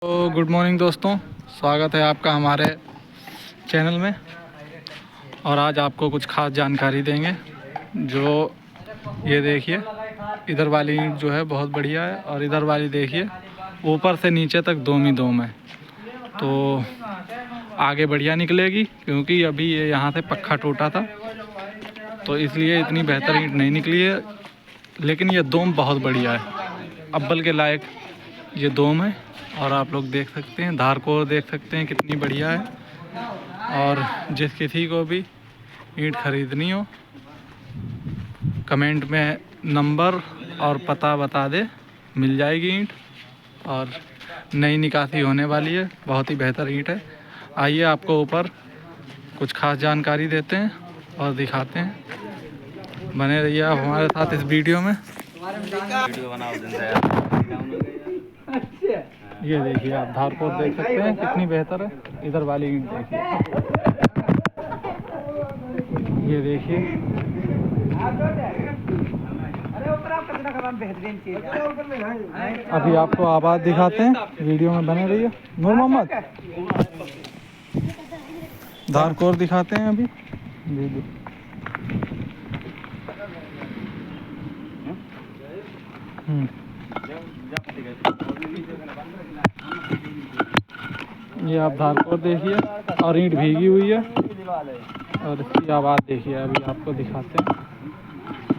तो good morning दोस्तों, स्वागत है आपका हमारे चैनल में। और आज आपको कुछ खास जानकारी देंगे। जो ये देखिए, इधर वाली ईंट जो है बहुत बढ़िया है, और इधर वाली देखिए ऊपर से नीचे तक दोम ही दोम है। तो आगे बढ़िया निकलेगी, क्योंकि अभी ये यहाँ से पक्का टूटा था, तो इसलिए इतनी बेहतर ईंट नहीं निकली है। लेकिन ये दोम बहुत बढ़िया है, अव्वल के लायक ये दोम है। और आप लोग देख सकते हैं, धार को देख सकते हैं कितनी बढ़िया है। और जिस किसी को भी ईंट ख़रीदनी हो, कमेंट में नंबर और पता बता दे, मिल जाएगी ईंट। और नई निकासी होने वाली है, बहुत ही बेहतर ईंट है। आइए आपको ऊपर कुछ खास जानकारी देते हैं और दिखाते हैं। बने रहिए आप हमारे साथ इस वीडियो में। ये देखिए, आप धारपुर देख सकते हैं कितनी बेहतर है। इधर वाली ईंट देखिए, ये देखिए। अभी आपको आवाज़ दिखाते हैं, वीडियो में बने रहिए। नूर मोहम्मद, धारकोर दिखाते हैं अभी वीडियो। ये आप धारकोर देखिए, और ईंट भीगी हुई है। और इसकी आवाज़ देखिए, अभी आपको दिखाते हैं।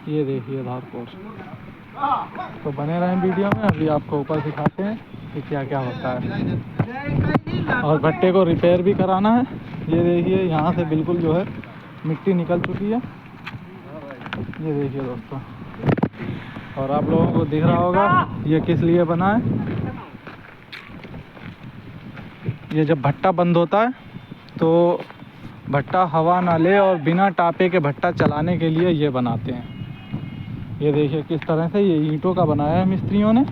ये देखिए धारकोर। तो बने रहें वीडियो में, अभी आपको ऊपर दिखाते हैं कि क्या क्या होता है। और भट्टे को रिपेयर भी कराना है। ये देखिए, यहाँ से बिल्कुल जो है मिट्टी निकल चुकी है। ये देखिए दोस्तों, और आप लोगों को दिख रहा होगा ये किस लिए बना है। ये जब भट्टा बंद होता है तो भट्टा हवा ना ले, और बिना टापे के भट्टा चलाने के लिए ये बनाते हैं। ये देखिए किस तरह से ये ईंटों का बनाया है मिस्त्रियों ने।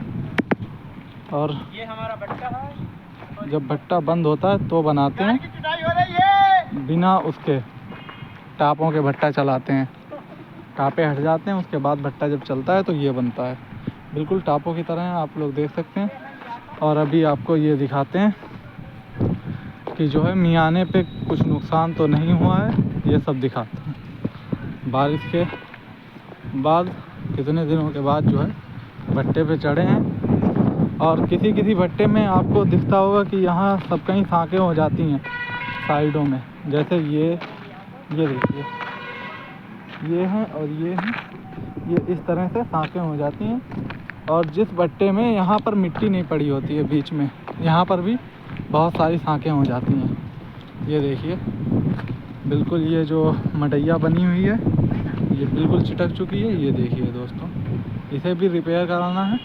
और ये हमारा भट्टा है, जब भट्टा बंद होता है तो बनाते हैं, बिना उसके टापों के भट्टा चलाते हैं। टापे हट जाते हैं, उसके बाद भट्टा जब चलता है तो ये बनता है। बिल्कुल टापों की तरह है, आप लोग देख सकते हैं। और अभी आपको ये दिखाते हैं कि जो है मियाने पे कुछ नुकसान तो नहीं हुआ है, ये सब दिखाते हैं। बारिश के बाद कितने दिनों के बाद जो है भट्टे पे चढ़े हैं। और किसी किसी भट्टे में आपको दिखता होगा कि यहाँ सब कहीं साँकें हो जाती हैं साइडों में। जैसे ये देखिए, ये हैं और ये हैं, ये इस तरह से साँकें हो जाती हैं। और जिस भट्टे में यहाँ पर मिट्टी नहीं पड़ी होती है बीच में, यहाँ पर भी बहुत सारी साँकें हो जाती हैं। ये देखिए, बिल्कुल ये जो मडैया बनी हुई है ये बिल्कुल चिटक चुकी है। ये देखिए दोस्तों, इसे भी रिपेयर कराना है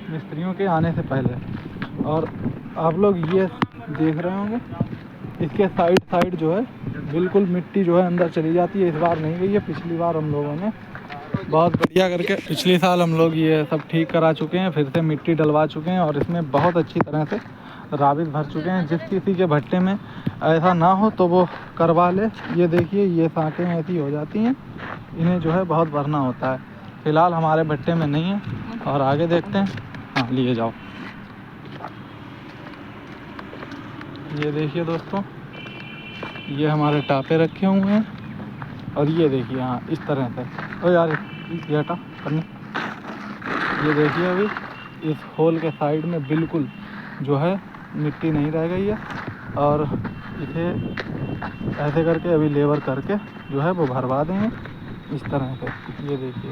मिस्त्रियों के आने से पहले। और आप लोग ये देख रहे होंगे, इसके साइड जो है बिल्कुल मिट्टी जो है अंदर चली जाती है। इस बार नहीं गई है, पिछली बार हम लोगों ने बहुत बढ़िया करके, पिछले साल हम लोग ये सब ठीक करा चुके हैं, फिर से मिट्टी डलवा चुके हैं। और इसमें बहुत अच्छी तरह से राबित भर चुके हैं। जिस किसी के भट्टे में ऐसा ना हो तो वो करवा ले। ये देखिए, ये साँकें ऐसी हो जाती हैं, इन्हें जो है बहुत भरना होता है। फ़िलहाल हमारे भट्टे में नहीं है, और आगे देखते हैं। हाँ, लिए जाओ। ये देखिए दोस्तों, ये हमारे टापे रखे हुए हैं। और ये देखिए, हाँ इस तरह से। ओ यार, ये हटा करने। ये देखिए, अभी इस होल के साइड में बिल्कुल जो है मिट्टी नहीं रह गई है। और इसे ऐसे करके अभी लेबर करके जो है वो भरवा देंगे इस तरह से। ये देखिए,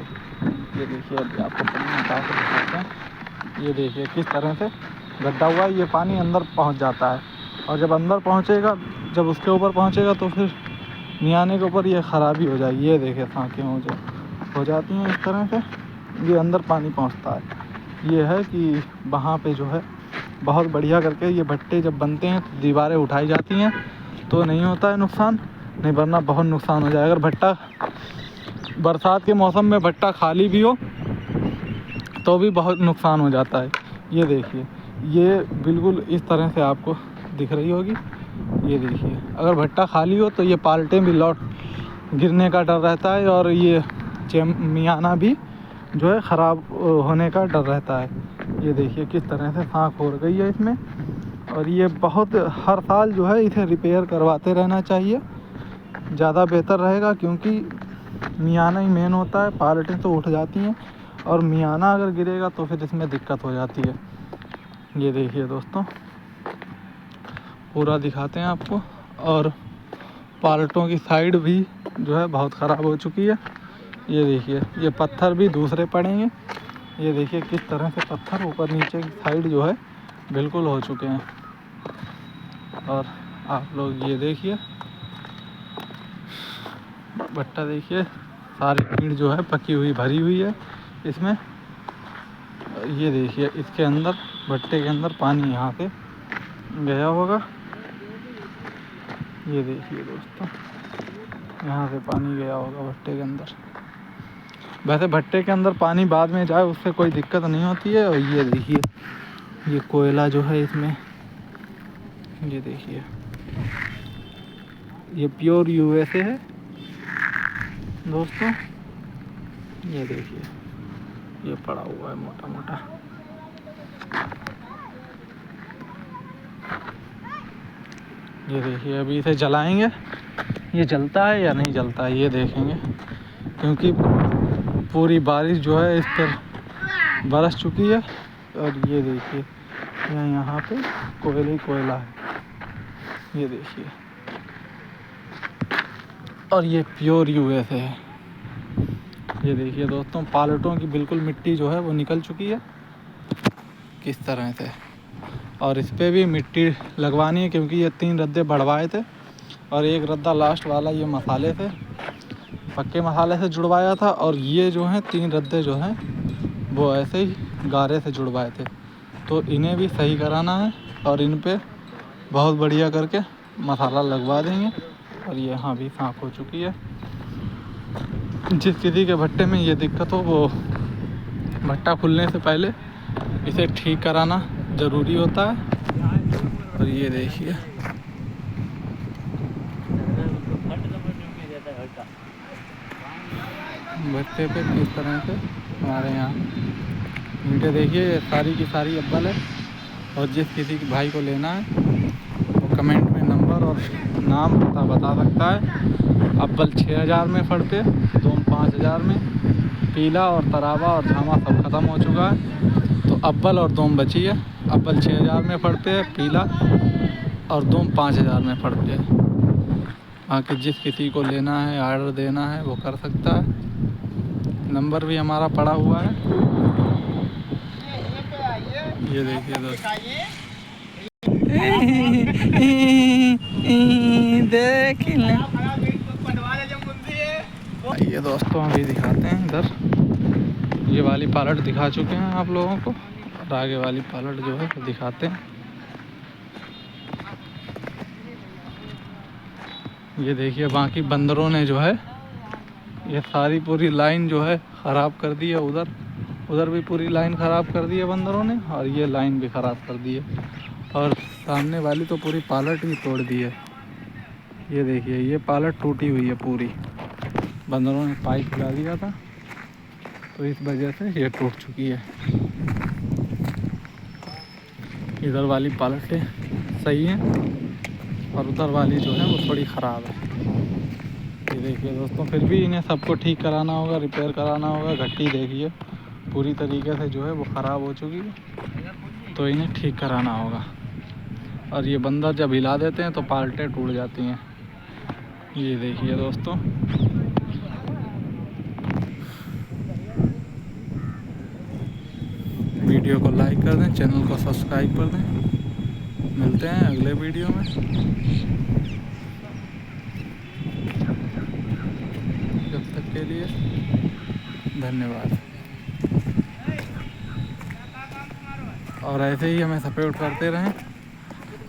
अभी आपको पानी हटा के दिखाते हैं। ये देखिए किस तरह से गड्ढा हुआ है, ये पानी अंदर पहुंच जाता है। और जब अंदर पहुंचेगा, जब उसके ऊपर पहुंचेगा तो फिर मियाने के ऊपर ये ख़राबी हो जाएगी। ये देखिए, साँकें हो जाती हैं इस तरह से, ये अंदर पानी पहुंचता है। ये है कि वहाँ पे जो है बहुत बढ़िया करके ये भट्टे जब बनते हैं तो दीवारें उठाई जाती हैं, तो नहीं होता है नुकसान, नहीं वरना बहुत नुकसान हो जाए। अगर भट्टा बरसात के मौसम में भट्टा खाली भी हो तो भी बहुत नुकसान हो जाता है। ये देखिए, ये बिल्कुल इस तरह से आपको दिख रही होगी। ये देखिए, अगर भट्टा खाली हो तो ये पाल्टें भी लौट गिरने का डर रहता है, और ये मियाना भी जो है ख़राब होने का डर रहता है। ये देखिए किस तरह से साँक हो गई है इसमें। और ये बहुत हर साल जो है इसे रिपेयर करवाते रहना चाहिए, ज़्यादा बेहतर रहेगा, क्योंकि मियाना ही मेन होता है। पार्टें तो उठ जाती हैं और मियाना अगर गिरेगा तो फिर इसमें दिक्कत हो जाती है। ये देखिए दोस्तों, पूरा दिखाते हैं आपको। और पार्टों की साइड भी जो है बहुत ख़राब हो चुकी है। ये देखिए, ये पत्थर भी दूसरे पड़ेंगे। ये देखिए किस तरह से पत्थर ऊपर नीचे की साइड जो है बिल्कुल हो चुके हैं। और आप लोग ये देखिए, भट्टा देखिए, सारी ईंट जो है पकी हुई भरी हुई है इसमें। ये देखिए, इसके अंदर भट्टे के अंदर पानी यहाँ से गया होगा। ये देखिए दोस्तों, यहाँ से पानी गया होगा भट्टे के अंदर। वैसे भट्टे के अंदर पानी बाद में जाए उससे कोई दिक्कत नहीं होती है। और ये देखिए, ये कोयला जो है इसमें, ये देखिए, ये प्योर यूएसए है दोस्तों। ये देखिए, ये पड़ा हुआ है मोटा मोटा। ये देखिए, अभी इसे जलाएंगे, ये जलता है या नहीं जलता है ये देखेंगे, क्योंकि पूरी बारिश जो है इस पर बरस चुकी है। और ये देखिए, यहाँ पे कोयला है, ये देखिए। और ये प्योर यूएसए है। ये देखिए दोस्तों, पालटों की बिल्कुल मिट्टी जो है वो निकल चुकी है किस तरह से। और इस पर भी मिट्टी लगवानी है, क्योंकि ये 3 रद्दे बढ़वाए थे और एक रद्दा लास्ट वाला ये मसाले से, पक्के मसाले से जुड़वाया था। और ये जो हैं 3 रद्दे जो हैं वो ऐसे ही गारे से जुड़वाए थे, तो इन्हें भी सही कराना है और इन पे बहुत बढ़िया करके मसाला लगवा देंगे। और ये यहाँ भी साफ़ हो चुकी है। जिस किसी के भट्टे में ये दिक्कत हो, वो भट्टा खुलने से पहले इसे ठीक कराना ज़रूरी होता है। और ये देखिए, भट्टे पे किस तरह से हमारे यहाँ ईंटें देखिए, सारी की सारी अव्वल है। और जिस किसी के भाई को लेना है वो कमेंट में नंबर और नाम पता बता सकता है। अव्वल 6000 में फड़ पे, दोम 5000 में। पीला और तरावा और झामा सब ख़त्म हो चुका है, तो अव्वल और दोम बची है। अव्वल 6000 में फड़ पे है, पीला और दोम 5000 में फड़ पे है। बाकी जिस किसी को लेना है, आर्डर देना है, वो कर सकता है। नंबर भी हमारा पड़ा हुआ है। ये देखिए दोस्तों, देख ये दोस्तों, अभी दिखाते हैं इधर। ये वाली पालट दिखा चुके हैं आप लोगों को, और आगे वाली पालट जो है वो दिखाते हैं। ये देखिए, बाकी बंदरों ने जो है ये सारी पूरी लाइन जो है ख़राब कर दी है। उधर भी पूरी लाइन ख़राब कर दी है बंदरों ने, और ये लाइन भी ख़राब कर दी है। और सामने वाली तो पूरी पालट ही तोड़ दी है। ये देखिए, ये पालट टूटी हुई है पूरी, बंदरों ने पाइप हिला दिया था, तो इस वजह से ये टूट चुकी है। इधर वाली पालटें सही हैं और उधर वाली जो है वो थोड़ी ख़राब है। ये देखिए दोस्तों, फिर भी इन्हें सबको ठीक कराना होगा, रिपेयर कराना होगा। घट्टी देखिए पूरी तरीके से जो है वो ख़राब हो चुकी है, तो इन्हें ठीक कराना होगा। और ये बंदर जब हिला देते हैं तो पालटें टूट जाती हैं। ये देखिए दोस्तों, वीडियो को लाइक कर दें, चैनल को सब्सक्राइब कर दें। मिलते हैं अगले वीडियो में। जब तक के लिए धन्यवाद। और ऐसे ही हमें सपोर्ट करते रहें,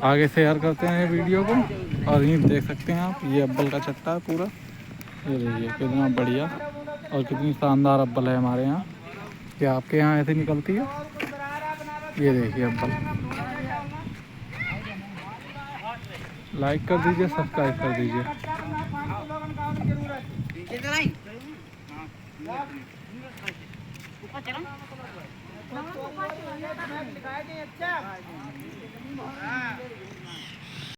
आगे शेयर करते हैं वीडियो को। और ये देख सकते हैं आप, ये अव्वल का चट्टा है पूरा। ये देखिए कितना बढ़िया और कितनी शानदार अव्वल है हमारे यहाँ। क्या आपके यहाँ ऐसे निकलती है? ये देखिए अव्वल। लाइक कर दीजिए, सब्सक्राइब कर दीजिए।